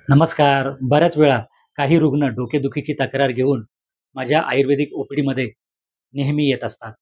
नमस्कार. बऱ्याच वेळा काही रुग्ण डोकेदुखीची तक्रार घेऊन माझ्या आयुर्वेदिक ओपीडीमध्ये नेहमी येत असतात.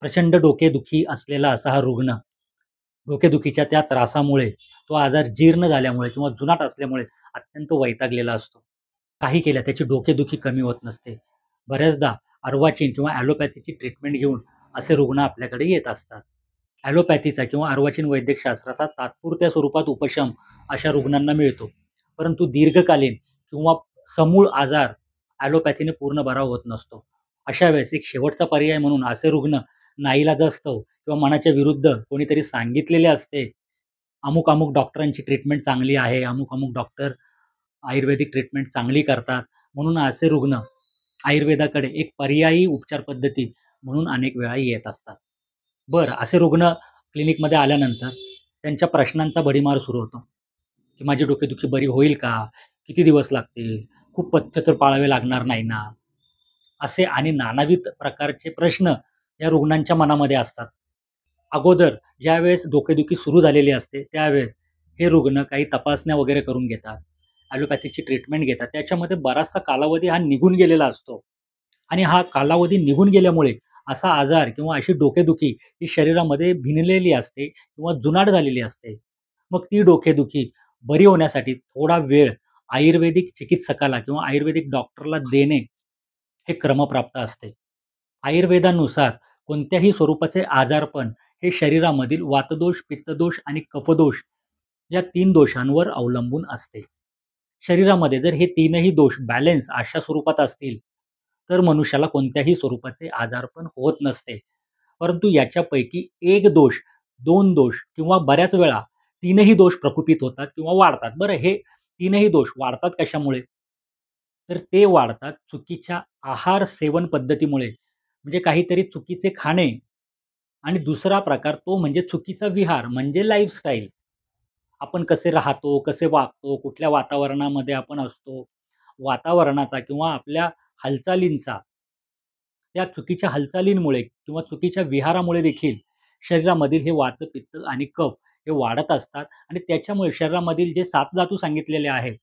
प्रचंड डोकेदुखी असलेला असा हा रुग्ण, डोकेदुखीच्या त्या त्रासामुळे, तो आजार जीर्ण झाल्यामुळे किंवा जुनाट असल्यामुळे अत्यंत वैतागलेला असतो. काही केल्या त्याची डोकेदुखी कमी होत नसते. बऱ्याचदा अर्वाचीन किंवा ॲलोपॅथीची ट्रीटमेंट घेऊन असे रुग्ण आपल्याकडे येत असतात. ॲलोपॅथीचा किंवा अर्वाचीन वैद्यकशास्त्राचा तात्पुरत्या स्वरूपात उपशम अशा रुग्णांना मिळतो. परंतु दीर्घकालीन किंवा समूळ आजार ॲलोपॅथीने पूर्ण बरा होत नसतो. अशा वेळेस एक शेवटचा पर्याय म्हणून असे रुग्ण नाईलाजास्तव किंवा मनाच्या विरुद्ध कोणीतरी सांगितलेले असते, अमुक-अमुक डॉक्टरांची ट्रीटमेंट चांगली आहे, अमुक-अमुक डॉक्टर आयुर्वेदिक ट्रीटमेंट चांगली करतात. म्हणून असे रुग्ण आयुर्वेदाकडे एक पर्यायी उपचार पद्धती म्हणून अनेक वेळा येत असतात. बरं, असे रुग्ण क्लिनिकमध्ये आल्यानंतर त्यांच्या प्रश्नांचा भडीमार सुरू होतो, की माझी डोकेदुखी बरी होईल का? किती दिवस लागतील? खूप पथ्य तर पाळावे लागणार नाही ना? असे आणि नानाविध प्रकारचे प्रश्न या रुग्णांच्या मनामध्ये असतात. अगोदर ज्यावेळेस डोकेदुखी सुरू झालेली असते, त्यावेळेस हे रुग्ण काही तपासण्या वगैरे करून घेतात. ॲलोपॅथीची ट्रीटमेंट घेतात. त्याच्यामध्ये बराचसा कालावधी हा निघून गेलेला असतो आणि हा कालावधी निघून गेल्यामुळे असा आजार किंवा अशी डोकेदुखी ही शरीरामध्ये भिनलेली असते किंवा जुनाट झालेली असते. मग ती डोकेदुखी बरी होण्यासाठी थोडा वेळ आयुर्वेदिक चिकित्सकाला किंवा आयुर्वेदिक डॉक्टरला देणे हे क्रमप्राप्त असते. आयुर्वेदानुसार कोणत्याही स्वरूपाचे आजारपण हे शरीरामधील वातदोष, पित्तदोष आणि कफदोष या 3 दोषांवर अवलंबून असते. शरीरामध्ये जर हे 3ही दोष बॅलन्स अशा स्वरूपात असतील, तर मनुष्याला कोणत्याही स्वरूपाचे आजारपण होत नसते. परंतु याच्यापैकी 1 दोष, 2 दोष किंवा बऱ्याच वेळा 3ही दोष प्रकुपित होतात किंवा वाढतात. बरं, हे 3ही दोष वाढतात कशामुळे? तर ते वाढतात चुकीच्या आहार सेवन पद्धतीमुळे. म्हणजे काहीतरी चुकीचे खाणे आणि दुसरा प्रकार तो म्हणजे चुकीचा विहार म्हणजे लाईफस्टाईल. आपण कसे राहतो, कसे वागतो, कुठल्या वातावरणामध्ये आपण असतो, वातावरणाचा किंवा आपल्या हालचालींचा, त्या चुकीच्या हालचालींमुळे किंवा चुकीच्या विहारामुळे देखील शरीरामधील हे वात, पित्त आणि कफ हे वाढत असतात आणि त्याच्यामुळे शरीरामधील जे 7 धातू सांगितलेले आहेत,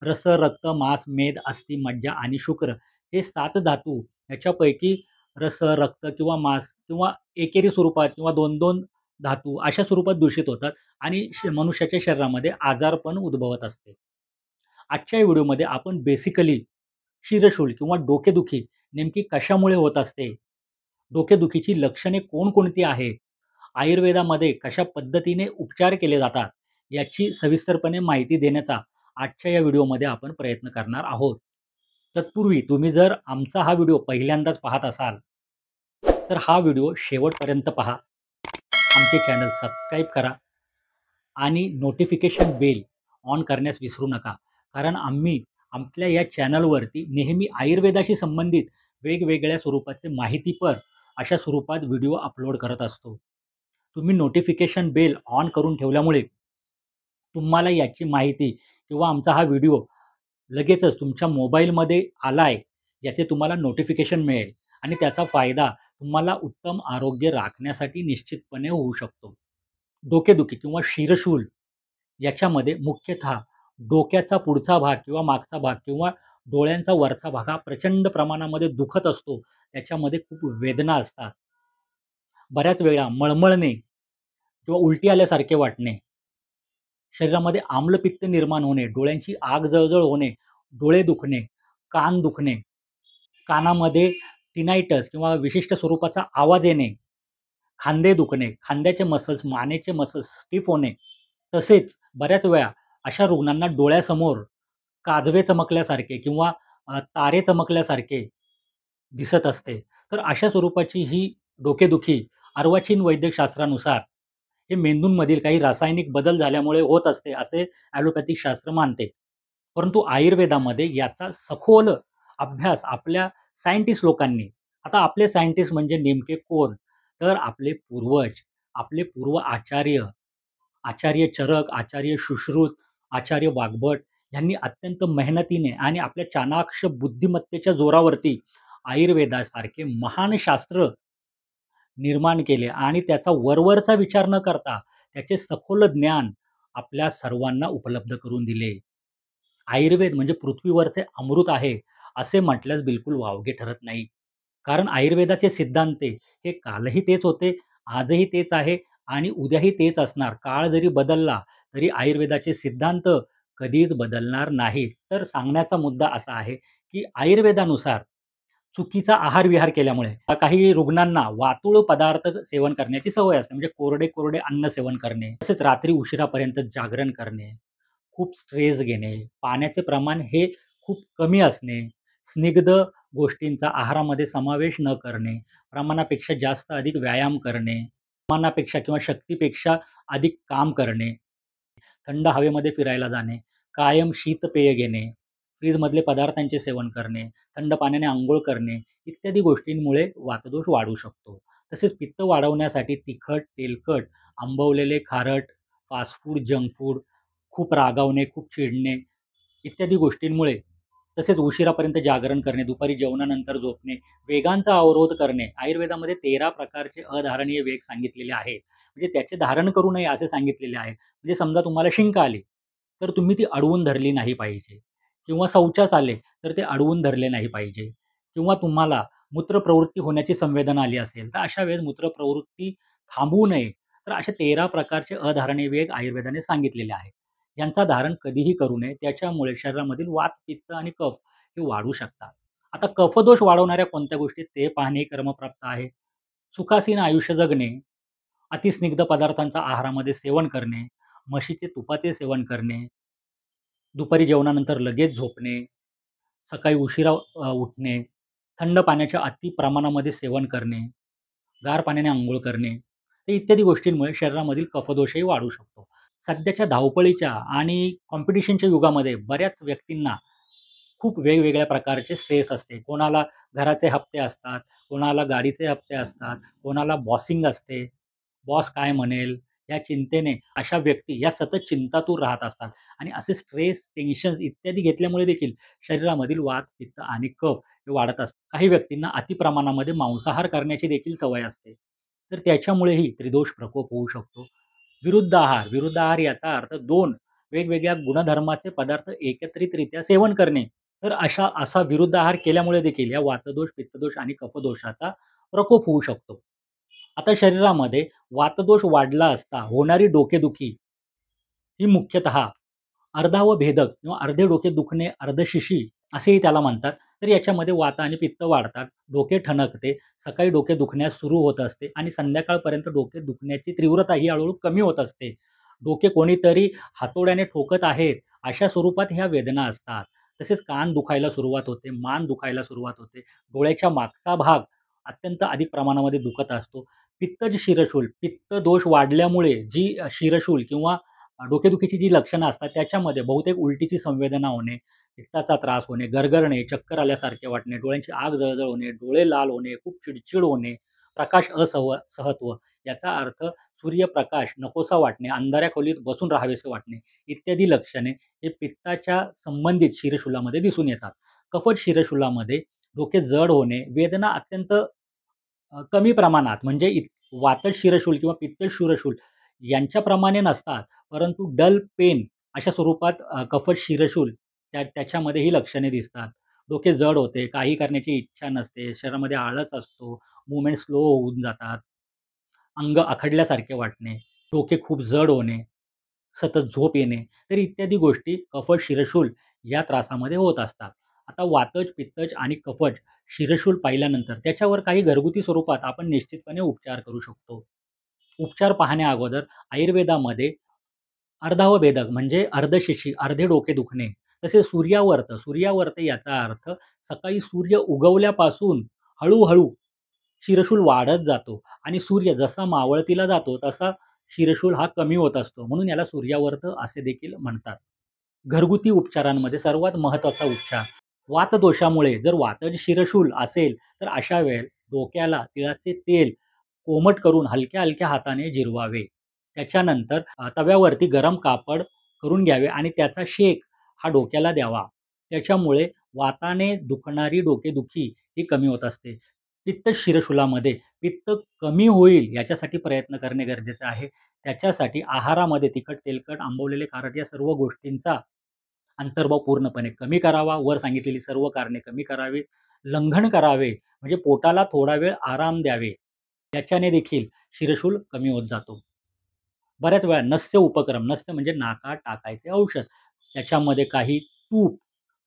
रस, रक्त, मांस, मेद, अस्थी, मज्जा आणि शुक्र हे 7 धातू ह्याच्यापैकी रस, रक्त किंवा मांस किंवा एकेरी स्वरूपात किंवा 2-2 धातू अशा स्वरूपात दूषित होतात आणि मनुष्याच्या शरीरामध्ये आजारपण उद्भवत असते. आजच्या व्हिडिओमध्ये आपण बेसिकली शिरशूल किंवा डोकेदुखी नेमकी कशामुळे होत असते? डोकेदुखीची लक्षणे कोणकोणती आहेत? आयुर्वेदामध्ये कशा पद्धतीने उपचार केले जातात? याची सविस्तरपणे माहिती देण्याचा आजच्या या व्हिडिओमध्ये आपण प्रयत्न करणार आहोत. तत्पूर्वी तुम्ही जर आमचा हा व्हिडिओ पहिल्यांदाच पाहत असाल, तर हा व्हिडिओ शेवटपर्यंत पहा. आमचे चॅनल सबस्क्राईब करा आणि नोटिफिकेशन बेल ऑन करण्यास विसरू नका. कारण आम्ही आपल्या या चॅनलवरती नेहमी आयुर्वेदाशी संबंधित वेगवेगळ्या स्वरूपाचे माहितीपर अशा स्वरूपात व्हिडिओ अपलोड करत असतो. तुम्ही नोटिफिकेशन बेल ऑन करून ठेवल्यामुळे तुम्हाला याची माहिती किंवा आमचा हा व्हिडिओ लगेचच तुमच्या मोबाईलमध्ये आलाय याचे तुम्हाला नोटिफिकेशन मिळेल आणि त्याचा फायदा तुम्हाला उत्तम आरोग्य राखण्यासाठी निश्चितपणे होऊ शकतो. डोकेदुखी किंवा शिरशूल याच्यामध्ये मुख्यतः डोक्याचा पुढचा भाग किंवा मागचा भाग किंवा डोळ्यांचा वरचा भाग हा प्रचंड प्रमाणामध्ये दुखत असतो. त्याच्यामध्ये खूप वेदना असतात. बऱ्याच वेळा मळमळणे किंवा उलटी आल्यासारखे वाटणे, शरीरामध्ये आम्लपित्त निर्माण होणे, डोळ्यांची आग जळजळ होणे, डोळे दुखणे, कान दुखणे, कानामध्ये टिनायटस किंवा विशिष्ट स्वरूपाचा आवाज येणे, खांदे दुखणे, खांद्याचे मसल्स, मानेचे मसल्स स्टिफ होणे. तसेच बऱ्याच वेळा अशा रुग्णांना डोळ्यासमोर काजवे चमकल्यासारखे किंवा तारे चमकल्यासारखे दिसत असते. तर अशा स्वरूपाची ही डोकेदुखी अर्वाचीन वैद्यकशास्त्रानुसार हे मेंदूंमधील काही रासायनिक बदल झाल्यामुळे होत असते, असे ॲलोपॅथिक शास्त्र मानते. परंतु आयुर्वेदामध्ये याचा सखोल अभ्यास आपल्या सायंटिस्ट लोकांनी, आता आपले सायंटिस्ट म्हणजे नेमके कोण? तर आपले पूर्वज, आपले पूर्व आचार्य, आचार्य चरक, आचार्य सुश्रुत, आचार्य वाग्भट यांनी अत्यंत मेहनतीने आणि आपल्या चाणाक्ष बुद्धिमत्तेच्या जोरावरती आयुर्वेदासारखे महान शास्त्र निर्माण केले आणि त्याचा वरवरचा विचार न करता त्याचे सखोल ज्ञान आपल्या सर्वांना उपलब्ध करून दिले. आयुर्वेद म्हणजे पृथ्वीवरचे अमृत आहे, असे म्हटल्यास बिलकुल वावगे ठरत नाही. कारण आयुर्वेदाचे सिद्धांत हे कालही तेच होते, आजही तेच आहे आणि उद्याही तेच असणार. काळ जरी बदलला, तरी आयुर्वेदाचे सिद्धांत कधीच बदलणार नाहीत. तर सांगण्याचा मुद्दा असा आहे, की आयुर्वेदानुसार चुकीचा आहार-विहार केल्यामुळे काही रुग्णांना वातुळ पदार्थ सेवन करण्याची सवय असते. म्हणजे कोरडे-कोरडे अन्न सेवन करणे, तसेच रात्री उशिरापर्यंत जागरण करणे, खूप स्ट्रेस घेणे, पाण्याचे प्रमाण हे खूप कमी असणे, स्निग्ध गोष्टींचा आहारामध्ये समावेश न करणे, प्रमाणापेक्षा जास्त अधिक व्यायाम करणे, प्रमाणापेक्षा किंवा शक्तीपेक्षा अधिक काम करणे, थंड हवेमध्ये फिरायला जाणे, कायम शीतपेय घेणे, फ्रीजमधले पदार्थांचे सेवन करणे, थंड पाण्याने अंघोळ करणे इत्यादी गोष्टींमुळे वातदोष वाढू शकतो. तसेच पित्त वाढवण्यासाठी तिखट, तेलकट, आंबवलेले खारट, फास्ट फूड, जंक फूड, खूप रागावणे, खूप चिडणे इत्यादी गोष्टींमुळे तसेच उशिरापर्यंत जागरण करणे, दुपारी जेवणानंतर झोपणे, वेगांचा अवरोध करणे. आयुर्वेदामध्ये 13 प्रकारचे अधारणीय वेग सांगितलेले आहे. म्हणजे त्याचे धारण करू नये असे सांगितलेले आहे. म्हणजे समजा तुम्हाला शिंक आली, तर तुम्ही ती अडवून धरली नाही पाहिजे किंवा शौचास आले, तर ते अडवून धरले नाही पाहिजे किंवा तुम्हाला मूत्रप्रवृत्ती होण्याची संवेदना आली असेल, तर अशा वेळेस मूत्रप्रवृत्ती थांबवू नये. तर असे 13 प्रकारचे अधारणीय वेग आयुर्वेदाने सांगितलेले आहेत. यांचा धारण कधीही करू नये. त्याच्यामुळे शरीरामधील वात, पित्त आणि कफ हे वाढू शकतात. आता कफदोष वाढवणाऱ्या कोणत्या गोष्टी ते पाहणे क्रमप्राप्त आहे. सुखासीन आयुष्य जगणे, अतिस्निग्ध पदार्थांचा आहारामध्ये सेवन करणे, म्हशीचे तुपाचे सेवन करणे, दुपारी जेवणानंतर लगेच झोपणे, सकाळी उशिरा उठणे, थंड पाण्याच्या अति प्रमाणामध्ये सेवन करणे, गार पाण्याने अंघोळ करणे, तर इत्यादी गोष्टींमुळे शरीरामधील कफदोषही वाढू शकतो. सध्याच्या धावपळीच्या आणि कॉम्पिटिशनच्या युगामध्ये बऱ्याच व्यक्तींना खूप वेगवेगळ्या प्रकारचे स्ट्रेस असते. कोणाला घराचे हप्ते असतात, कोणाला गाडीचे हप्ते असतात, कोणाला बॉसिंग असते. बॉस काय म्हणेल? या चिंतेने अशा व्यक्ती या सतत चिंतातूर राहत असतात आणि असे स्ट्रेस, टेन्शन्स इत्यादी घेतल्यामुळे देखील शरीरामधील वात, पित्त आणि कफ हे वाढत असतात. काही व्यक्तींना अतिप्रमाणामध्ये मांसाहार करण्याची देखील सवय असते. तर त्याच्यामुळेही त्रिदोष प्रकोप होऊ शकतो. विरुद्ध आहार याचा अर्थ 2 वेगवेगळ्या गुणधर्माचे पदार्थ एकत्रितरित्या सेवन करणे. तर असा विरुद्ध आहार केल्यामुळे देखील या वातदोष, पित्तदोष आणि कफदोषाचा प्रकोप होऊ शकतो. आता शरीरामध्ये वातदोष वाढला असता होणारी डोकेदुखी ही मुख्यतः अर्धावभेदक किंवा अर्धे डोके दुखणे, अर्धशिशी असेही त्याला म्हणतात. तर याच्यामध्ये वात आणि पित्त वाढतात, डोके ठणकते, सकाळी डोके दुखण्यास सुरू होत असते आणि संध्याकाळपर्यंत डोके दुखण्याची तीव्रता ही हळू कमी होत असते. डोके कोणीतरी हातोड्याने ठोकत आहेत, अशा स्वरूपात ह्या वेदना असतात. तसेच कान दुखायला सुरुवात होते, मान दुखायला सुरुवात होते, डोळ्याच्या मागचा भाग अत्यंत अधिक प्रमाणामध्ये दुखत असतो. पित्तज शिरशूल, पित्त दोष वाढल्यामुळे जी शिरशूल किंवा डोकेदुखीची जी लक्षणं असतात त्याच्यामध्ये बहुतेक उलटीची संवेदना होणे, पित्ताचा त्रास होणे, गरगरणे, चक्कर आल्यासारखे वाटणे, डोळ्यांची आग जळजळ होणे, डोळे लाल होणे, खूप चिडचिड होणे, प्रकाश सहत्व याचा अर्थ सूर्यप्रकाश नकोसा वाटणे, अंधाऱ्या खोलीत बसून राहावेसे वाटणे इत्यादी लक्षणे हे पित्ताच्या संबंधित शिरशूलामध्ये दिसून येतात. कफट शिरशूलामध्ये डोके जड होणे, वेदना अत्यंत कमी प्रमाणात म्हणजे वातज शिरशूल किंवा पित्त शिरशूल यांच्याप्रमाणे नसतात, परंतु डल पेन अशा स्वरूपात कफट शिरशूल त्याच्यामध्ये ही लक्षणे दिसतात. डोके जड होते, काही करण्याची इच्छा नसते, शरीरामध्ये आळस असतो, मूव्हमेंट स्लो होऊन जातात, अंग आखडल्यासारखे वाटणे, डोके खूप जड होणे, सतत झोप येणे, तर इत्यादी गोष्टी कफट शिरशूल या त्रासामध्ये होत असतात. आता वातज, पित्तज आणि कफट शिरशूल पाहिल्यानंतर त्याच्यावर काही घरगुती स्वरूपात आपण निश्चितपणे उपचार करू शकतो. उपचार पाहण्या अगोदर आयुर्वेदामध्ये अर्धावभेदक म्हणजे अर्धशिशी, अर्धे डोके दुखणे, तसेच सूर्यावर्त याचा अर्थ सकाळी सूर्य उगवल्यापासून हळू शिरशूल वाढत जातो आणि सूर्य जसा मावळतीला जातो तसा शिरशूल हा कमी होत असतो. म्हणून याला सूर्यावर्त असे देखील म्हणतात. घरगुती उपचारांमध्ये सर्वात महत्त्वाचा उपचार वातदोषामुळे जर वातज शिरशूल असेल, तर अशा वेळेस डोक्याला तिळाचे तेल कोमट करून हलक्या-हलक्या हाताने जिरवावे. त्याच्यानंतर तव्यावरती गरम कापड करून घ्यावे आणि त्याचा शेक हा डोक्याला द्यावा. त्याच्यामुळे वाताने दुखणारी डोकेदुखी ही कमी होत असते. पित्त शिरशूलामध्ये पित्त कमी होईल याच्यासाठी प्रयत्न करणे गरजेचे आहे. त्याच्यासाठी आहारामध्ये तिखट, तेलकट, आंबवलेले खारट या सर्व गोष्टींचा अंतर्भाव पूर्णपणे कमी करावा, वर सांगितलेली सर्व कारणे कमी करावी, लंघन करावे म्हणजे पोटाला थोडा वेळ आराम द्यावे. त्याच्याने देखील शिरशूल कमी होत जातो. बऱ्याच वेळा नस्य उपक्रम, नस्य म्हणजे नाकात टाकायचे औषध. त्याच्यामध्ये काही तूप,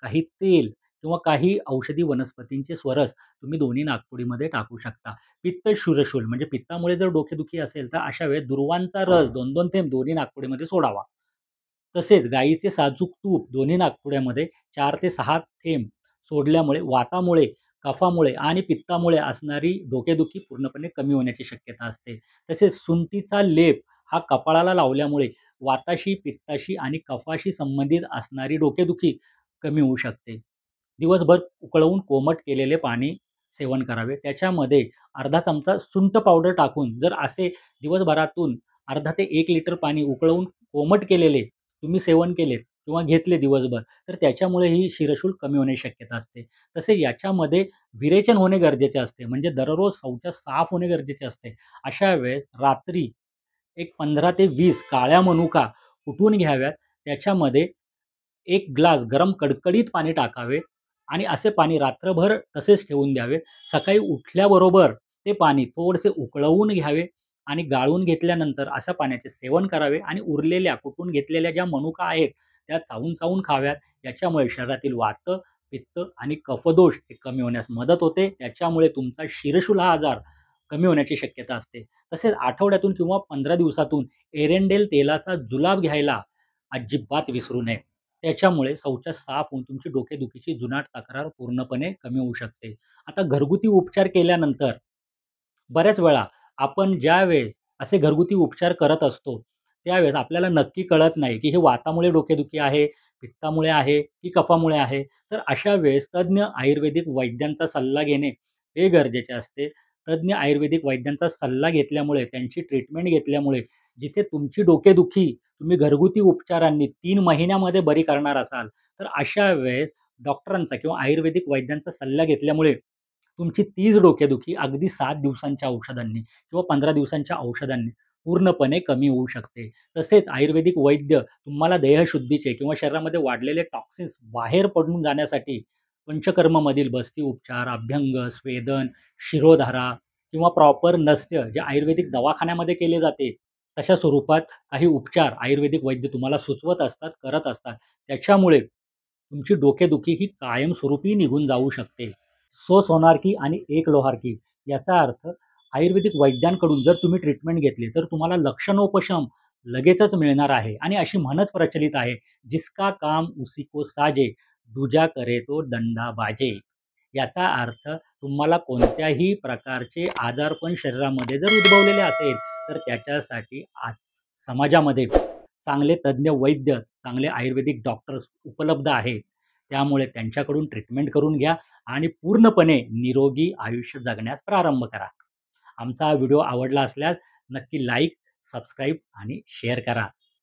काही तेल किंवा काही औषधी वनस्पतींचे स्वरस तुम्ही दोन्ही नाकपुडीमध्ये टाकू शकता. पित्त शिरशूल म्हणजे पित्तामुळे जर डोकेदुखी असेल, तर अशा वेळेस दुर्वांचा रस 2-2 थेंब दोन्ही नाकपुडीमध्ये सोडावा. तसेच गाईचे साजूक तूप दोन्ही नाकपुड्यामध्ये 4 ते 6 थेंब सोडल्यामुळे वातामुळे, कफामुळे आणि पित्तामुळे असणारी डोकेदुखी पूर्णपणे कमी होण्याची शक्यता असते. तसेच सुंठीचा लेप हा कपाळाला लावल्यामुळे वाताशी, पित्ताशी आणि कफाशी संबंधित असणारी डोकेदुखी कमी होऊ शकते. दिवसभर उकळवून कोमट केलेले पाणी सेवन करावे. त्याच्यामध्ये अर्धा चमचा सुंठ पावडर टाकून जर असे दिवसभरातून अर्धा ते 1 लिटर पाणी उकळवून कोमट केलेले तुम्ही सेवन केले किंवा घेतले दिवसभर, तर त्याच्यामुळे ही शिरशूल कमी होण्याची शक्यता असते. तसे याच्यामध्ये विरेचन होणे गरजेचे असते. म्हणजे दररोज शौच साफ होणे गरजेचे असते. अशा वेळेस रात्री एक 15 ते 20 काळ्या मनुका कुटून घ्याव्यात. त्याच्यामध्ये 1 ग्लास गरम कडकडीत पाणी टाकावे आणि असे पाणी रात्रभर तसेच ठेवून द्यावे. सकाळी उठल्याबरोबर ते पाणी थोडेसे उकळवून घ्यावे आणि गाळून घेतल्यानंतर अशा पाण्याचे सेवन करावे आणि उरलेल्या कुटून घेतलेल्या ज्या मनुका आहेत, त्या चावून-चावून खाव्यात. याच्यामुळे शरीरातील वात, पित्त आणि कफदोष हे कमी होण्यास मदत होते. त्याच्यामुळे तुमचा शिरशूल हा आजार कमी होण्याची शक्यता असते. तसेच आठवड्यातून किंवा 15 दिवसातून एरेंडेल तेलाचा जुलाब घ्यायला अजिबात विसरू नये. त्याच्यामुळे शौच साफ होऊन तुमची डोकेदुखीची जुनाट तक्रार पूर्णपणे कमी होऊ शकते. आता घरगुती उपचार केल्यानंतर बऱ्याच वेळा आपण ज्यावेळेस असे घरगुती उपचार करत असतो, त्यावेळेस आपल्याला नक्की कळत नाही, की हे वातामुळे डोकेदुखी आहे, पित्तामुळे आहे, की कफामुळे आहे. तर अशा वेळेस तज्ञ आयुर्वेदिक वैद्यांचा सल्ला घेणे हे गरजेचे असते. तज्ञ आयुर्वेदिक वैद्यांचा सल्ला घेतल्यामुळे, त्यांची ट्रीटमेंट घेतल्यामुळे जिथे तुमची डोकेदुखी तुम्ही घरगुती उपचारांनी 3 महिन्यामध्ये बरी करणार असाल, तर अशा वेळेस डॉक्टरांचा किंवा आयुर्वेदिक वैद्यांचा सल्ला घेतल्यामुळे तुमची तीच डोकेदुखी अगदी 7 दिवसांच्या औषधांनी किंवा 15 दिवसांच्या औषधांनी पूर्णपणे कमी होऊ शकते. तसेच आयुर्वेदिक वैद्य तुम्हाला देहशुद्धीचे किंवा शरीरामध्ये वाढलेले टॉक्सिन्स बाहेर पडून जाण्यासाठी पंचकर्ममधील बस्ती उपचार, अभ्यंग, स्वेदन, शिरोधारा किंवा प्रॉपर नस्य जे आयुर्वेदिक दवाखान्यामध्ये केले जाते, तशा स्वरूपात काही उपचार आयुर्वेदिक वैद्य तुम्हाला सुचवत असतात, करत असतात. त्याच्यामुळे तुमची डोकेदुखी ही कायमस्वरूपी निघून जाऊ शकते. "सो सोनार की आणि एक लोहार की" याचा अर्थ आयुर्वेदिक वैद्यांकडून जर तुम्ही ट्रीटमेंट घेतली, तर तुम्हाला लक्षणोपशम लगेचच मिळणार आहे आणि अशी म्हणच प्रचलित आहे, "जिसका काम उसी को साजे, दूजा करे तो दंडा बाजे." याचा अर्थ तुम्हाला कोणत्याही प्रकारचे आजारपण शरीरामध्ये जर उद्भवलेले असेल, तर त्याच्यासाठी आज समाजामध्ये चांगले तज्ञ वैद्य, चांगले आयुर्वेदिक डॉक्टर्स उपलब्ध आहेत. त्यामुळे त्यांच्याकडून ट्रीटमेंट करून घ्या आणि पूर्णपणे निरोगी आयुष्य जगण्यास प्रारंभ करा. आमचा हा व्हिडिओ आवडला असल्यास नक्की लाईक, सबस्क्राईब आणि शेअर करा.